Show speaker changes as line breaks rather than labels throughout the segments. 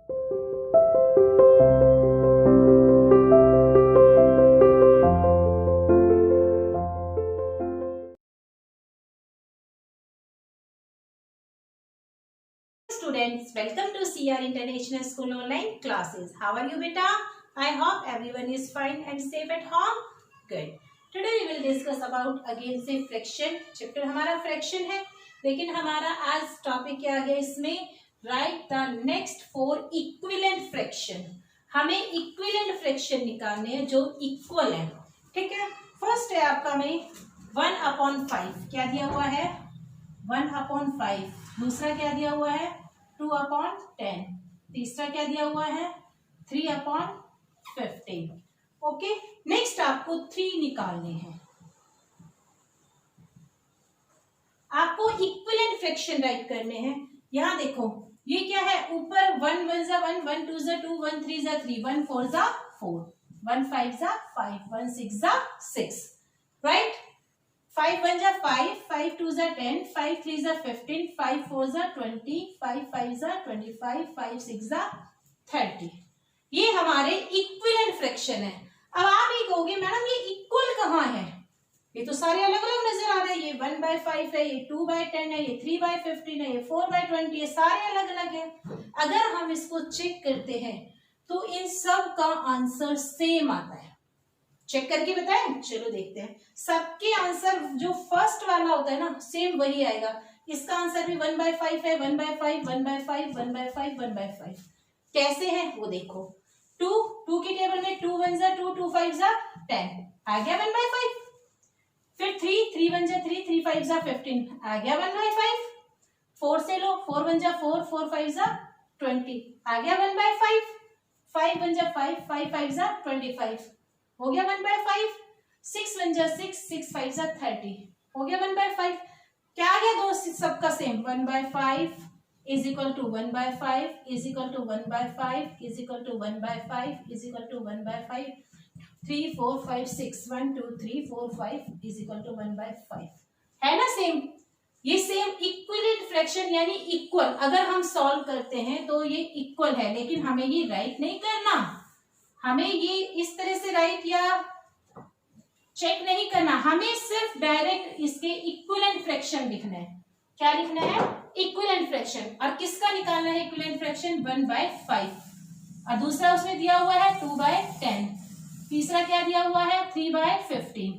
Students, welcome to CR International School online classes. How are you beta? I hope everyone is fine and safe at home. Good. Today we will discuss about again से fraction. Chapter हमारा fraction है, लेकिन हमारा आज topic क्या आ गया इसमें? Write the next 4 equivalent fraction. हमें equivalent fraction निकालने हैं जो equal है. ठीक है. फर्स्ट है आपका में 1/5. क्या दिया हुआ है? 1/5. दूसरा क्या दिया हुआ है? 2/10. तीसरा क्या दिया हुआ है? 3/15. ओके. नेक्स्ट आपको 3 निकालने हैं. आपको इक्विवेलेंट फ्रैक्शन राइट करने हैं. यहां देखो ये क्या है? ऊपर 1 1 जा 1, 1 2 जा 2, 1 3 जा 3, 1 4 जा 4, 1 5 जा 5, 1 6 जा 6. राइट. 5 1 जा 5, 5 2 जा 10, 5 3 जा 15, 5 4 जा 20, 5 5 जा 25, 5 6 जा 30. ये हमारे इक्विवेलेंट फ्रैक्शन है. अब आप ये कहोगे मैडम ये इक्वल कहाँ है? ये तो सारे अलग अलग नजर आ रहे हैं. ये 1/5 है, ये 2/10 है, ये 3/15 है, ये 4/20, ये सारे अलग अलग है. अगर हम इसको चेक करते हैं तो इन सब का आंसर सेम आता है. चेक करके बताएं. चलो देखते हैं. सबके आंसर जो फर्स्ट वाला होता है ना सेम वही आएगा. इसका आंसर भी 1/5 है. 1/5 1/5 1/5 1/5. कैसे है वो देखो. 2 की टेबल में 2 1 जा 2, 2 5 जा 10 आ गया 1/5. फिर 3 1 जा 3, 3 5 जा 15 आ गया 1/5. 4 से लो 4 1 जा 4, 4 5 जा 20 आ गया 1/5. 5 1 जा 5, 5 5 जा 25 हो गया 1/5. 6 1 जा 6, 6 5 जा 30 हो गया 1/5. क्या आ गया? दो सबका same. 1/5 is equal to 1/5 is equal to 1/5 is equal to 1/5 is equal to 1/5. 3 4 5 6 1 2 3 4 5 is equal to 1/5 है ना सेम. ये सेम इक्विवेलेंट फ्रैक्शन यानी इक्वल. अगर हम सॉल्व करते हैं तो ये इक्वल है, लेकिन हमें ये राइट नहीं करना. हमें ये इस तरह से राइट या चेक नहीं करना. हमें सिर्फ डायरेक्ट इसके इक्विवेलेंट फ्रैक्शन लिखना है. क्या लिखना है? Equivalent fraction. और किसका निकालना है इक्विवेलेंट फ्रैक्शन? 1/5. और दूसरा उसमें दिया हुआ है 2/10. तीसरा क्या दिया हुआ है? 3/15.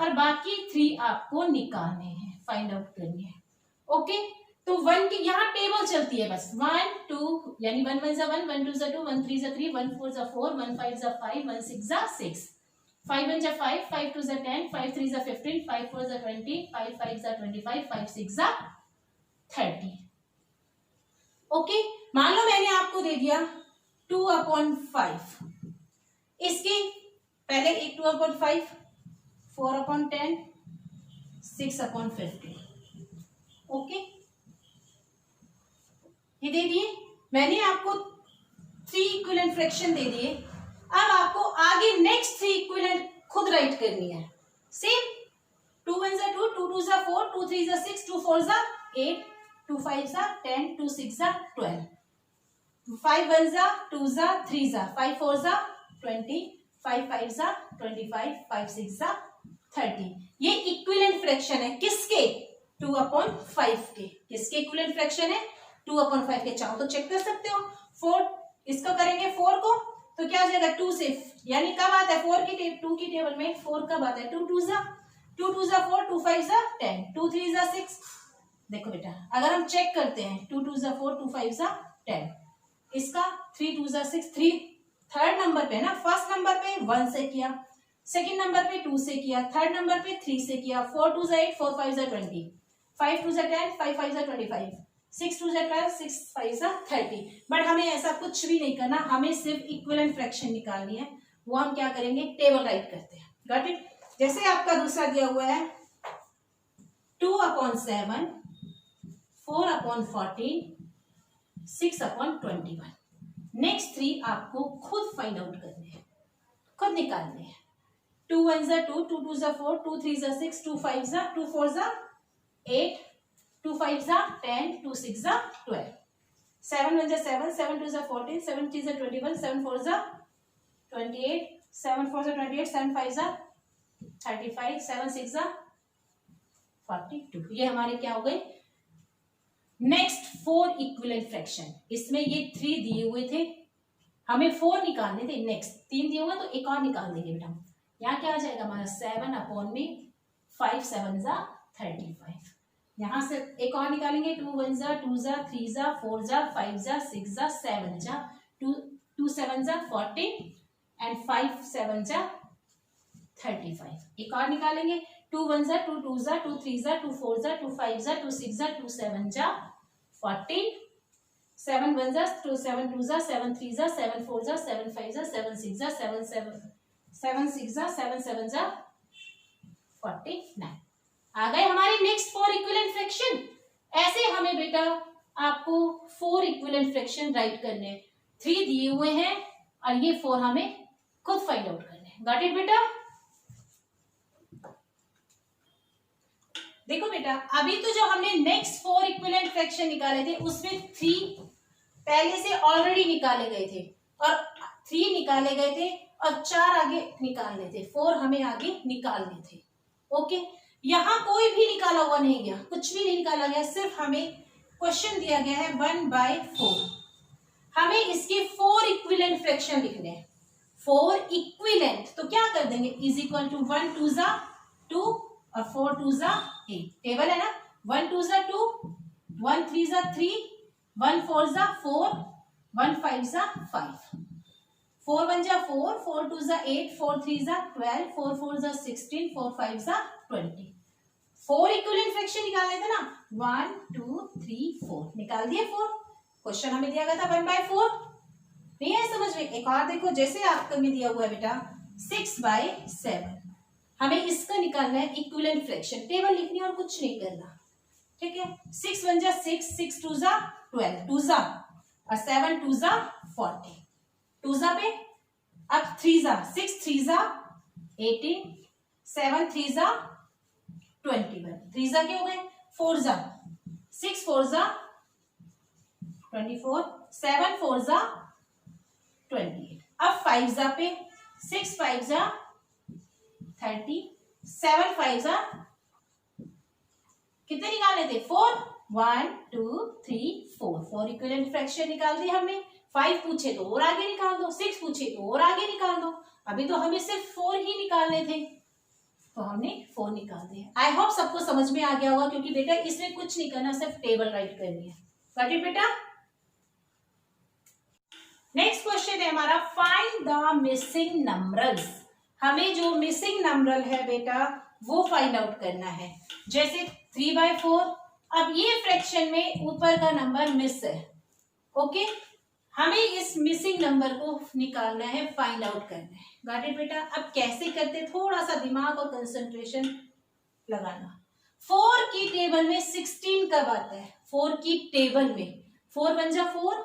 और बाकी 3 आपको निकालने हैं, फाइंड आउट करनी है. ओके. तो 1 की यहाँ टेबल चलती है बस. 1 2 यानी 1 1 जा 1, 1 2 जा 2, 1 3 जा 3, 1 4 जा 4, 1 5 जा 5, 1 6 जा 6, 5 1 जा 5, 5 2 जा 10, 5 3 जा 15, 5 4 जा 20, 5 5 जा 25, 5 6 जा 30. ओके. मान लो मैंने आपको दे दिया 2/5. इसके पहले एक 2/5, 4/10, 6/15. ओके. ये दे दिए मैंने आपको 3 इक्विवेलेंट फ्रैक्शन दे दिए. अब आपको आगे नेक्स्ट 3 इक्विवेलेंट खुद राइट करनी है. सेम 2 1 जा 2, 2 2 जा 4, 2 3 जा 6, 2 4 जा 8, 2 5 जा 10, 2 6 जा 12, 5 1 जा 2 जा 3 जा 5 4 जा 20, 5 5 जा 25, 5 6 जा 30. ये इक्विवेलेंट फ्रैक्शन है किसके? 2/5 के. किसके इक्विवेलेंट फ्रैक्शन है? 2/5 के. चाहो तो चेक कर सकते हो. 4 इसको करेंगे 4 को तो क्या आ जाएगा? 2 से यानी कब आता है 4 की 2 की टेबल में 4 कब आता है? 2 2 जा 4, 2 5 जा 10, 2 3 जा 6. देखो बेटा अगर हम चेक करते हैं 2 2 जा 4, 2 5 जा 10. इसका 3 2 जा 6, 3 थर्ड नंबर पे ना. फर्स्ट नंबर पे 1 से किया, सेकंड नंबर पे 2 से किया, थर्ड नंबर पे 3 से किया. 4 2 जा 8, 4 5 जा 20, 5 2 जा 10, 5 5 जा 25, 6 2 जा 12, 6 5 जा 30. बट हमें ऐसा कुछ भी नहीं करना. हमें सिर्फ इक्विवेलेंट फ्रैक्शन निकालनी है. वो हम क्या करेंगे? टेबल राइट करते हैं. Got it. जैसे आपका दूसरा दिया हुआ है 2/7, 4/14, 6/21. नेक्स्ट 3 आपको खुद फाइंड आउट करने हैं, खुद निकालने हैं. 2 1 जा 2, 2 2 जा 4, 2 3 जा 6, 2 5 जा 2 4 जा 8, 2 5 जा 10, 2 6 जा 12, 7 1 जा 7, 7 2 जा 14, 7 3 जा 21, 7 4 जा 28, 7 4 जा 28, 7 5 जा 35, 7 6 जा 42। ये हमारे क्या हो गए नेक्स्ट 4 इक्विवेलेंट फ्रैक्शन। इसमें ये 3 दिए हुए थे, हमें 4 निकालने थे, नेक्स्ट 3 दिए हुए तो एक और निकाल देंगे बेटा। यहाँ क्या आ जाएगा हमारा 7 अपॉन में 5 7 जा 35। यहाँ से एक और निकालेंगे 2 1 जा 2 जा 3 जा 4 जा 5 जा 6 जा 7 जा 2 7 जा 40 एंड 5 7 जा 35। एक और निकालेंगे 2 1 जा 2 2 जा 2 3 जा 2 4 जा 2 5 जा 2 6 जा 2 7 जा 40, 7 1 जा 2 7 2 जा 7 3 जा 7 4 जा 7 5 जा 7 6 जा 7 6 जा 7 7 जा 49। आ गए हमारे नेक्स्ट 4 इक्विवेलेंट फ्रैक्शन। ऐसे हमें बेटा आपको 4 इक्विवेलेंट फ्रैक्शन राइट करने हैं। 3 दिए हुए हैं और ये 4 हमें खुद फाइंड आउट करने हैं। गॉट इट बेटा? देखो बेटा अभी तो जो हमने नेक्स्ट 4 इक्विवेलेंट फ्रैक्शन निकाले थे उसमें 3 पहले से ऑलरेडी निकाले गए थे और 3 निकाले गए थे और 4 आगे निकालने थे, 4 हमें आगे निकालने थे। ओके, यहाँ कोई भी निकाला हुआ नहीं गया, कुछ भी नहीं निकाला गया, सिर्फ हमें क्वेश्चन दिया गया है 1/4। हमें इसके 4 इक्विवेलेंट फ्रैक्शन लिखने हैं। 4 इक्विवेलेंट तो क्या कर देंगे इज इक्वल टू 1 2 जा 2 और 4 2 जा 8। टेबल है ना, 1 2 जा 2, 1 3 जा 3, 1 4 जा 4, 1 5 जा 5, 4 1 जा 4, 4 2 जा 8, 4 3 जा 12, 4 4 जा 16, 4 5 जा 20। 4 इक्विवेलेंट फ्रैक्शन निकालने थे ना, 1 2 3 4 निकाल दिए 4। क्वेश्चन हमें दिया गया था 1/4। नहीं है समझ में? एक और देखो, जैसे आपको में दिया हुआ है बेटा 6/7, हमें इसका निकालना है इक्विवेलेंट फ्रैक्शन। टेबल लिखनी और कुछ नहीं करना, ठीक है। 6 1 जा 6, 6 2 जा 12, 2 जा और 7 2 जा 40, 2 जा पे अब 3 जा 6 3 जा 18, 7 3 जा 21, 3 जा क्या हो गए 4 जा 6 4 जा 24, 7 4 जा 28। अब 5 जा पे 6 5 जा 30, 7 5 जा कितने निकालने थे 4, 1 2 3 4, 4 इक्विवेलेंट फ्रैक्शन निकाल दिए हमने। 5 पूछे तो और आगे निकाल दो, 6 पूछे तो और आगे निकाल दो। अभी तो हमें सिर्फ 4 ही निकालने थे तो हमने 4 निकाल दिए। आई होप सबको समझ में आ गया होगा, क्योंकि बेटा इसमें कुछ नहीं करना, सिर्फ टेबल राइट करनी है। गॉट इट बेटा? नेक्स्ट क्वेश्चन है हमारा फाइंड द मिसिंग नंबर्स। हमें जो मिसिंग नंबर है बेटा वो फाइंड आउट करना है। जैसे 3/4, अब ये फ्रैक्शन में ऊपर का नंबर मिस है। ओके, हमें इस मिसिंग नंबर को निकालना है, फाइंड आउट करना है। गॉट इट बेटा? अब कैसे करते, थोड़ा सा दिमाग और कंसंट्रेशन लगाना। 4 की टेबल में 16 कब आता है? 4 की टेबल में 4 1 जा 4,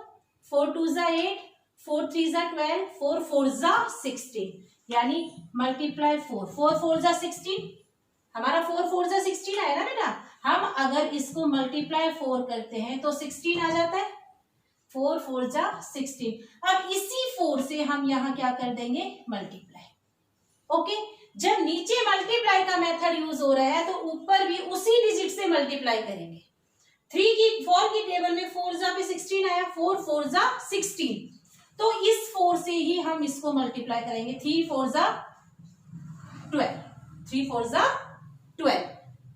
4 2 जा 8, 4 3 जा 12, 4 4 जा 16, यानी मल्टीप्लाई 4, 4 4 जा 16, हमारा 4 4 जा 16 आया ना बेटा। हम अगर इसको मल्टीप्लाई 4 करते हैं तो 16 आ जाता है, 4 4 जा 16। अब इसी 4 से हम यहाँ क्या कर देंगे मल्टीप्लाई। ओके, जब नीचे मल्टीप्लाई का मेथड यूज हो रहा है तो ऊपर भी उसी डिजिट से मल्टीप्लाई करेंगे। 4 की टेबल में 4 जा पे 16 आया, 4 4 जा 16, तो इस 4 से ही हम इसको मल्टीप्लाई करेंगे। 3 4 जा 12, 3 4 जा 12।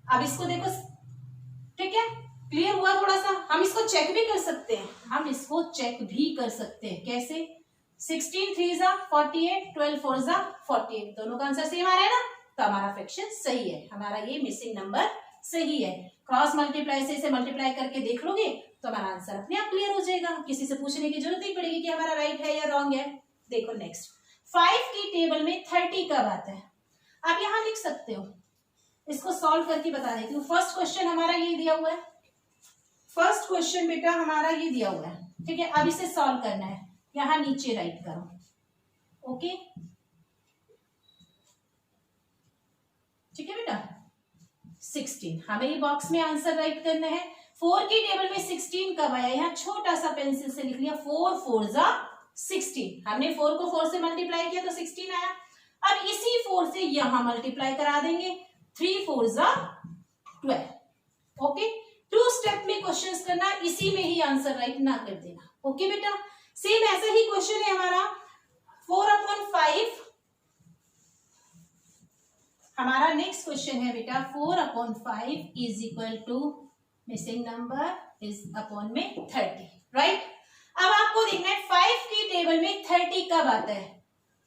अब इसको देखो, ठीक है, क्लियर हुआ थोड़ा सा? हम इसको चेक भी कर सकते हैं, हम इसको चेक भी कर सकते हैं। कैसे? 16 3 जा 48, 12 4 जा 48, दोनों का आंसर सेम आ रहा है ना, तो हमारा फ्रैक्शन सही है, हमारा ये मिसिंग नंबर सही है। क्रॉस मल्टीप्लाई से इसे मल्टीप्लाई करके देख लोगे तो हमारा आंसर अपने आप क्लियर हो जाएगा, किसी से पूछने की जरूरत नहीं पड़ेगी कि हमारा राइट है या रॉन्ग है। देखो नेक्स्ट, 5 की टेबल में 30 कब आता है? आप यहां लिख सकते हो, इसको सॉल्व करके बता देती हूँ। फर्स्ट क्वेश्चन हमारा ये दिया हुआ है, फर्स्ट क्वेश्चन बेटा हमारा ये दिया हुआ है, ठीक है। अब इसे सॉल्व करना है, यहां नीचे राइट करो। ओके, ठीक है बेटा। 16 हमें ये बॉक्स में आंसर राइट करना है। 4 की टेबल में 16 कब आया, यहाँ छोटा सा पेंसिल से लिख लिया 4 4 जा 16, हमने 4 को 4 से मल्टीप्लाई किया तो 16 आया। अब इसी 4 से यहां मल्टीप्लाई करा देंगे, 3 4 जा 12। ओके, 2 स्टेप में क्वेश्चंस करना, इसी में ही आंसर राइट ना कर देना। ओके बेटा, सेम ऐसा ही क्वेश्चन है हमारा 4/5। हमारा नेक्स्ट क्वेश्चन है बेटा 4/5 is equal to missing number is upon में 30, राइट। अब आपको देखना है 5 की टेबल में 30 कब आता है,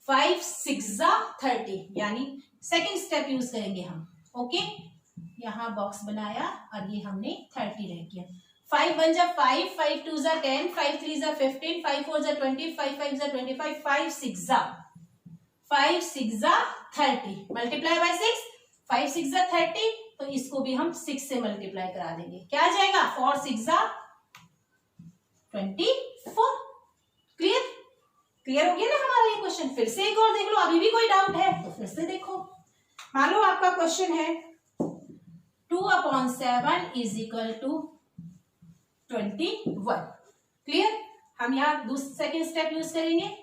5 6 जा 30, यानी सेकेंड स्टेप यूज करेंगे हम। ओके, यहाँ बॉक्स बनाया और ये हमने 30 रह गया। 5 1 जा 5, 5 2 जा 10, 5 3 जा 15, 5 4 जा 20, 5 5 जा 25, 5 6 जा 30, मल्टीप्लाई बाय 6, 5 6 जा 30, तो इसको भी हम 6 से मल्टीप्लाई करा देंगे, क्या आ जाएगा 4 6 जा 24। क्लियर, क्लियर हो गया ना हमारा ये क्वेश्चन। फिर से एक और देख लो, अभी भी कोई डाउट है तो फिर से देखो। मान लो आपका क्वेश्चन है 2/7 इज इक्वल टू 21। क्लियर, हम यहाँ दूसरा सेकेंड स्टेप यूज करेंगे,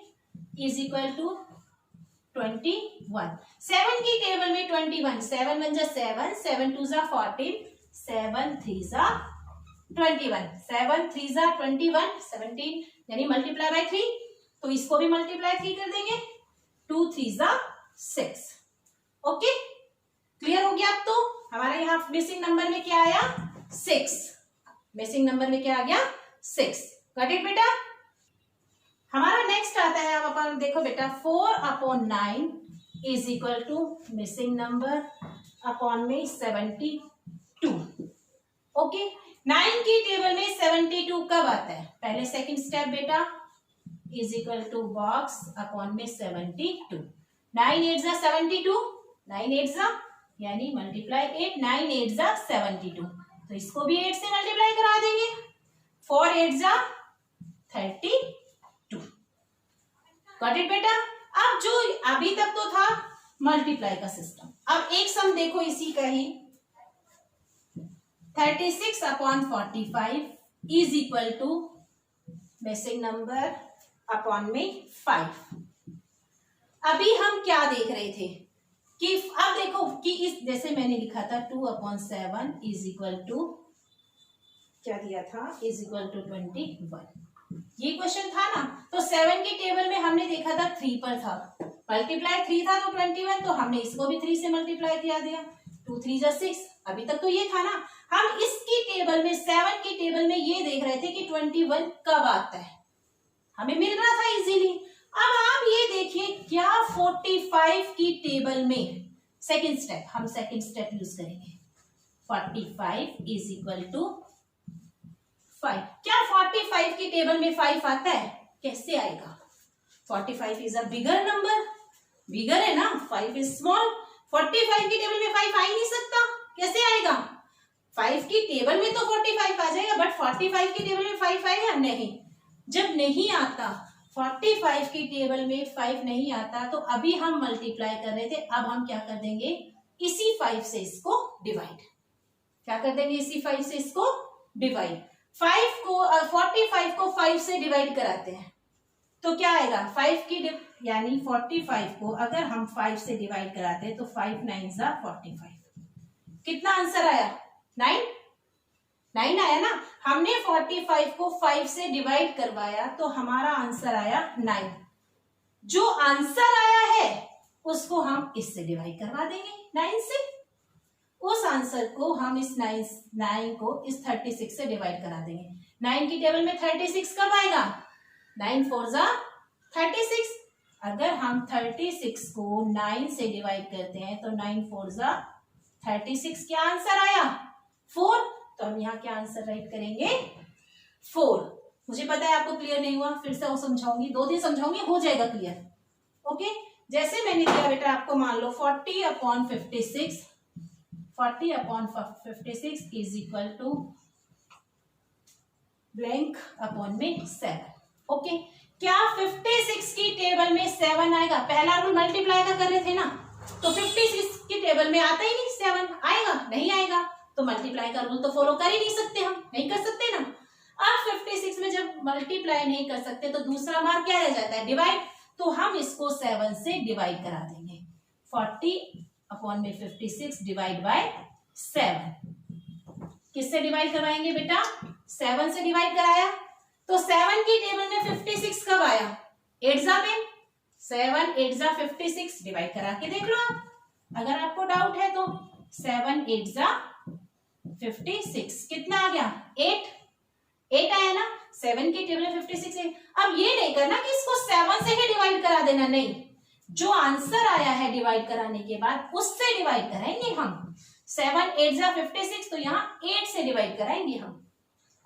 इज इक्वल टू 21। 7 की टेबल में 21, 7 1 जा 7, 7 2 जा 14, 7 3 जा 21, 7 3 जा 21, 17 यानी मल्टीप्लाई बाय 3, तो इसको भी मल्टीप्लाई 3 कर देंगे, 2 3 जा 6। ओके, क्लियर हो गया। अब तो हमारा यहाँ मिसिंग नंबर में क्या आया 6, मिसिंग नंबर में क्या आ गया 6। गॉट इट बेटा। हमारा नेक्स्ट आता है, अब अपन देखो बेटा 4/9 is equal to missing number upon में 72। ओके, 9 की टेबल में 72 कब आता है, पहले सेकंड स्टेप बेटा, is equal to box upon में 72, 9 8 जा 72, 9 8 जा यानी मल्टीप्लाई 8, 9 8 जा 72, तो इसको भी 8 से मल्टीप्लाई करा देंगे, 4 8 जा 32। गॉट इट बेटा। अब जो अभी तक तो था मल्टीप्लाई का सिस्टम, अब एक सम देखो इसी का ही, 36/45 is equal to missing number upon में 5। अभी हम क्या देख रहे थे कि अब देखो कि इस जैसे मैंने लिखा था 2/7 इज इक्वल टू क्या दिया था, इज इक्वल टू 21, ये क्वेश्चन था ना। तो 7 की टेबल में हमने देखा था 3 पर था, मल्टीप्लाई 3 था तो 21, तो हमने इसको भी 3 से मल्टीप्लाई किया दिया, 2 3 जा 6, अभी तक तो ये था ना। हम इसकी टेबल में 7 की टेबल में ये देख रहे थे कि 21 कब आता है, हमें मिल रहा था इजीली। अब आप ये देखिए क्या 45 की टेबल में सेकेंड स्टेप, हम सेकेंड स्टेप यूज करेंगे, 45 इज इक्वल टू 5। क्या 45 की टेबल में 5 आता है, कैसे आएगा, 45 इज अ बिगर नंबर, बिगर है ना, 5 इज स्मॉल, 45 की टेबल में 5 आ ही नहीं सकता, कैसे आएगा, 5 की टेबल में तो 45 आ जाएगा, बट 45 की टेबल में 5 आएगा नहीं। जब नहीं आता 45 की टेबल में 5 नहीं आता, तो अभी हम मल्टीप्लाई कर रहे थे, अब हम क्या कर देंगे, इसी 5 से इसको डिवाइड, क्या कर देंगे, इसी 5 से इसको डिवाइड। 45 को 5 से डिवाइड कराते हैं तो क्या आएगा, 5 की यानी 45 को अगर हम 5 से डिवाइड कराते हैं तो 5 9 जा 45, कितना आंसर आया 9 आया ना। हमने 45 को 5 से डिवाइड करवाया तो हमारा आंसर आया 9। जो आंसर आया है उसको हम इससे डिवाइड करवा देंगे 9 से, उस आंसर को हम इस 9 को इस 36 से डिवाइड करा देंगे। 9 की टेबल में 36 कब आएगा, 9 4 जा 36, अगर हम 36 को 9 से डिवाइड करते हैं तो 9 4 जा 36, क्या आंसर आया 4, तो हम यहाँ क्या आंसर राइट करेंगे 4। मुझे पता है आपको क्लियर नहीं हुआ, फिर से वो समझाऊंगी, 2 दिन समझाऊंगी, हो जाएगा क्लियर। ओके, जैसे मैंने दिया बेटा आपको, मान लो 40/56 is equal to blank upon में 7। ओके, क्या 56 की टेबल में 7 आएगा, पहला रूल मल्टीप्लाई का कर रहे थे ना, तो 56 की टेबल में आता ही नहीं 7, आएगा नहीं आएगा, तो मल्टीप्लाई का रूल तो फॉलो कर ही नहीं सकते, हम नहीं कर सकते ना। अब 56 में जब मल्टीप्लाई नहीं कर सकते तो दूसरा मार्क क्या रह जाता है, डिवाइड। तो हम इसको 7 से डिवाइड करा देंगे। 40/56 डिवाइड बाय 7। किससे डिवाइड करवाएंगे बेटा, 7 से डिवाइड कराया। तो 7 की टेबल में 56 कब आया, 8 में। 7 8 56 डिवाइड करा के देख लो आप, अगर आपको डाउट है तो। 7 8 56 कितना आ गया, 8 आया ना। 7 की टेबल में 56 है। अब ये नहीं करना कि इसको 7 से ही डिवाइड करा देना, नहीं, जो आंसर आया है डिवाइड कराने के बाद उससे डिवाइड कराएंगे हम। 7 8 56 तो यहाँ 8 से डिवाइड कराएंगे हम।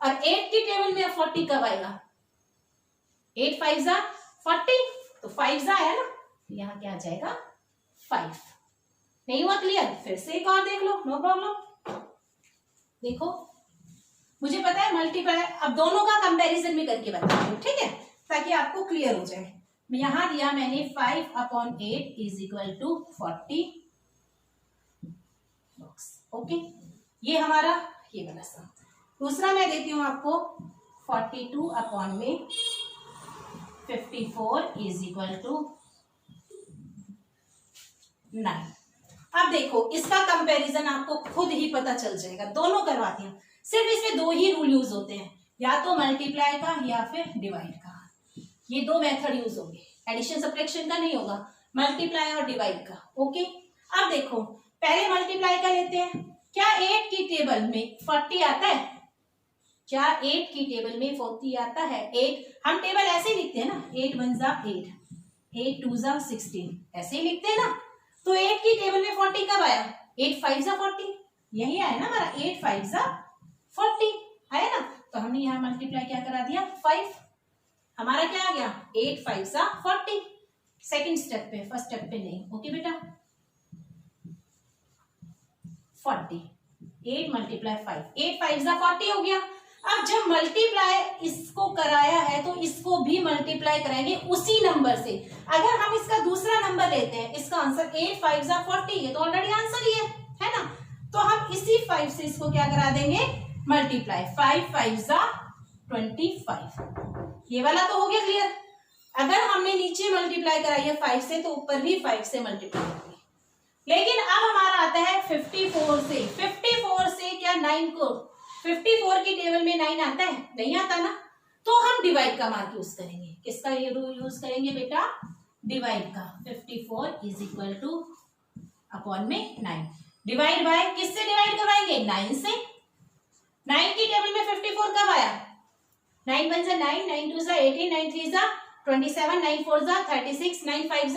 और 8 की टेबल में 40 कब आएगा, 8 5 40, तो 5 आया ना, यहाँ क्या आ जाएगा 5। नहीं हुआ क्लियर, फिर से एक और देख लो, नो प्रॉब्लम। देखो मुझे पता है मल्टीप्लाई, अब दोनों का कंपैरिजन में करके बताती हूँ, ठीक है, ताकि आपको क्लियर हो जाए। यहां दिया मैंने 5/8 इज इक्वल टू 40। ओके, ये हमारा ये वाला सम। दूसरा मैं देती हूं आपको 42/54 इज इक्वल टू 9। अब देखो इसका कंपैरिजन आपको खुद ही पता चल जाएगा, दोनों करवाती हूँ। सिर्फ इसमें दो ही रूल यूज होते हैं, या तो मल्टीप्लाई का या फिर डिवाइड का। ये दो मेथड यूज होंगे, एडिशन सब्ट्रैक्शन का नहीं होगा, मल्टीप्लाई और डिवाइड का। ओके, अब देखो पहले मल्टीप्लाई का लेते हैं। क्या 8 की टेबल में 40 आता है, क्या 8 की टेबल में 40 आता है। 8 हम टेबल ऐसे ही लिखते हैं ना, 8 1 8, 8 2 16, ऐसे ही लिखते हैं ना। तो 8 की टेबल में 40 कब आया, 8 5 40, यही आया ना हमारा, 8 5 40 आया ना। तो हमने यहाँ मल्टीप्लाई क्या करा दिया, 5, हमारा क्या आ गया 8 5 40। सेकंड स्टेप पे, फर्स्ट स्टेप पे नहीं। ओके बेटा, 40, 8 मल्टीप्लाई 5, 8 5 40 हो गया। अब जब मल्टीप्लाई इसको कराया है तो इसको भी मल्टीप्लाई कराएंगे उसी नंबर से। अगर हम इसका दूसरा नंबर लेते हैं, इसका आंसर 8 5 40, ये तो ऑलरेडी आंसर ही है ना। तो हम इसी 5 से इसको क्या करा देंगे, मल्टीप्लाई। 5 5 25, ये वाला तो हो गया क्लियर। अगर हमने नीचे मल्टीप्लाई कराई है 5 से तो ऊपर भी 5 से मल्टीप्लाई करेंगे। लेकिन अब हमारा आता है 54 से। 54 से क्या 9 को, 54 की टेबल में 9 आता है, नहीं आता ना। तो हम डिवाइड का मार्क यूज करेंगे। किसका ये रूल यूज करेंगे बेटा, डिवाइड का। 54 इज इक्वल टू अपॉन में 9, डिवाइड बाय किससे डिवाइड करवाएंगे, 9 से। 9 की टेबल में 54 कब आया, 9 1 9, 9 2 18, 9 3 27, 9 4 36, 9 5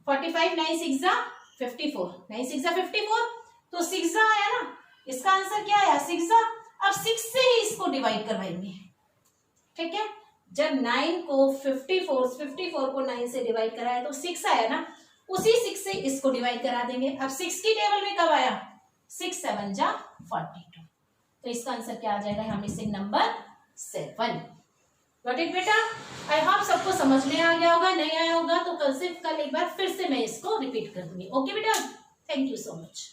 45, 9 6 54, 9 6 54, तो 6 आया ना। इसका आंसर क्या आया, 6। अब 6 से ही इसको डिवाइड करवाएंगे, ठीक है। जब 9 को 54 को 9 से डिवाइड कराया तो 6 आया ना, उसी 6 से इसको डिवाइड करा देंगे। अब 6 की टेबल में कब आया, 6 7 42, तो इसका आंसर क्या आ जाएगा, यहाँ मिसिंग नंबर 7। गॉट इट बेटा। आई होप सबको समझ में आ गया होगा, नहीं आया होगा तो कल से कल एक बार फिर से मैं इसको रिपीट कर दूंगी। ओके बेटा, थैंक यू सो मच।